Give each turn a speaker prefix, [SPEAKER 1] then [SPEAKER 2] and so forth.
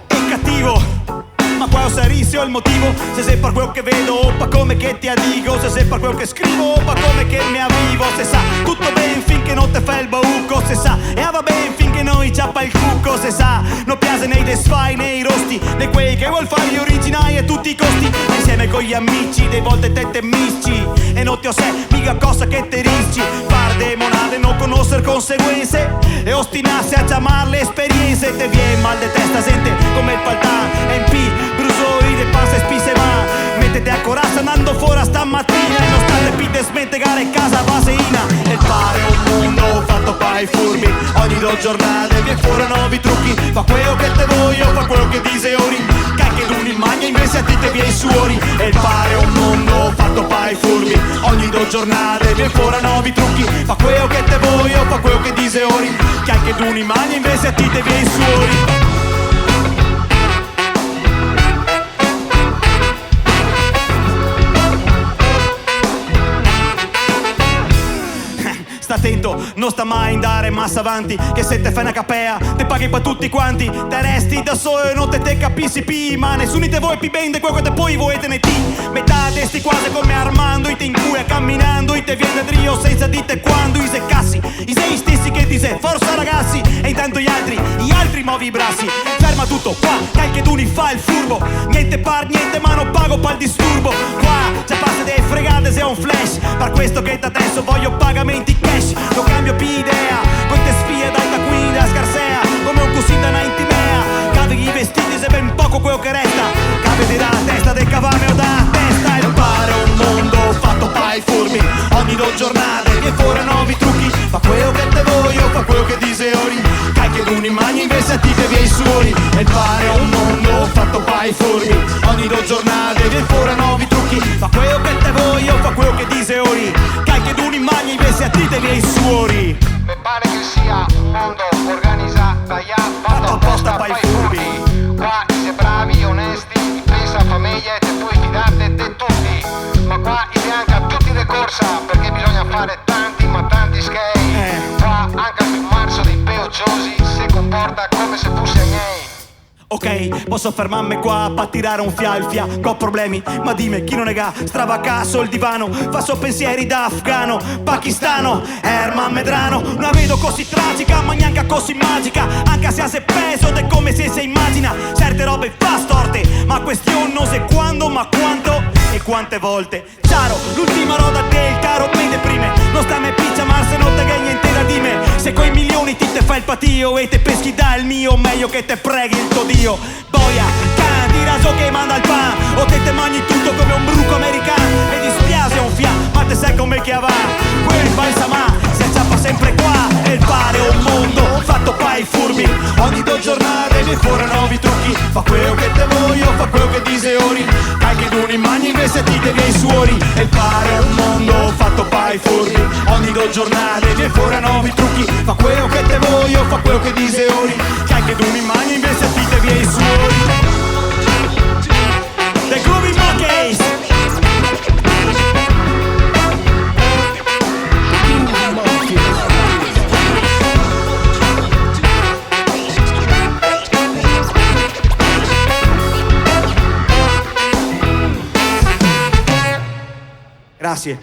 [SPEAKER 1] e cattivo. Ma qua serio il motivo, se sei per quel che vedo, pa' come che ti dico, se sei per quel che scrivo, pa' come che mi avvivo. Se sa, tutto ben finché non te fa il bauco, se sa, e va ben finché non ciappa il cucco, se sa, non piace nei desfai, nei rosti, di quei che vuol fare gli originali a tutti i costi, insieme con gli amici, dei volte te misci, e non ti ho se, mica cosa che te risci, far de monade, non conoscere conseguenze, e ostinarsi a chiamarle esperienze, te viene mal de testa, sente come il paltan, MP, brusoi de passa e spise ma mettete a corazza andando fuori stamattina e non state più a smentegare casa vaseina e pare un mondo fatto pa' i furbi ogni due giornate vi fuori nuovi trucchi fa quello che te voglio fa quello che dice ori che l'uni magna invece a ti te viene suori e pare un mondo fatto pa' i furbi ogni due giornate vi fuori nuovi trucchi fa quello che te voglio fa quello che dice ori che l'uni magna invece a ti te viene suori. Sta attento, non sta mai andare massa avanti che se te fai una capea, te paghi per tutti quanti te resti da solo e non te capisci più ma nessuno te vuoi più bene di quello che te poi vuoi te ne ti metà testi quasi come Armando i te incuia camminando i te viene drio senza dite quando i seccassi i sei stessi che ti sei forza ragazzi e intanto gli altri muovi i bracci ferma tutto qua che tu fa il furbo niente par niente ma non pago per il disturbo qua c'è passa dei fregate se è un flash per questo che adesso voglio pagamenti cash non cambio più idea con te spie dai da qui da scarsea come un così da 90 mea cavi i vestiti se ben poco quello che resta capiti dalla testa del cavallo o dalla testa e pare un mondo fatto pa' i furbi ogni due giornate che fuori nuovi trucchi fa quello che te voglio fa quello che dice ori che l'uni magni invece a ti te viene suori e pare un mondo fatto pa' i furbi ogni due giornate che fuori nuovi trucchi fa quello che te voglio fa quello che dice ori che l'uni magni invece a ti te viene suori.
[SPEAKER 2] Mi pare che sia un mondo organizzato fatto apposta pa' i furbi qua siete bravi, onesti pensa a famiglia e te puoi fidarti di tutti ma qua si anche a tutti le corsa perché bisogna fare tanti ma tanti skate qua anche il marzo dei peocciosi si comporta come se fosse miei.
[SPEAKER 1] Ok, posso fermarmi qua a tirare un fia, ho problemi, ma dimmi chi non è ga, stravacca sul divano, fa so pensieri da afgano, pakistano, Herman Medrano, non la vedo così tragica, ma neanche così magica, anche se ha peso è come se si immagina, certe robe fa storte, ma questione non se quando, ma quanto e quante volte. Chiaro, l'ultima roda del caro mi deprime, non sta me piccia ma se non te che niente da dime, se coi milioni ti te fai il patio e te peschi dal mio, meglio che te preghi il tuo Dio. Boia, canti raso che manda il pan o te mangi tutto come un bruco americano mi dispiace un fia, ma te sai come che va quel balsama, si acciappa sempre qua e il pare un mondo fatto pa' i furbi ogni due giornate vi fuori nuovi trucchi fa quello che te voglio, fa quello che dice ori che l'uni magni invece ti te viene suori e il pare un mondo fatto pa' i furbi ogni due giornate vi fuori nuovi trucchi fa quello che te voglio, fa quello che dice ori che l'uni magni invece ti te viene suori. The Groovy Monkeys. Grazie.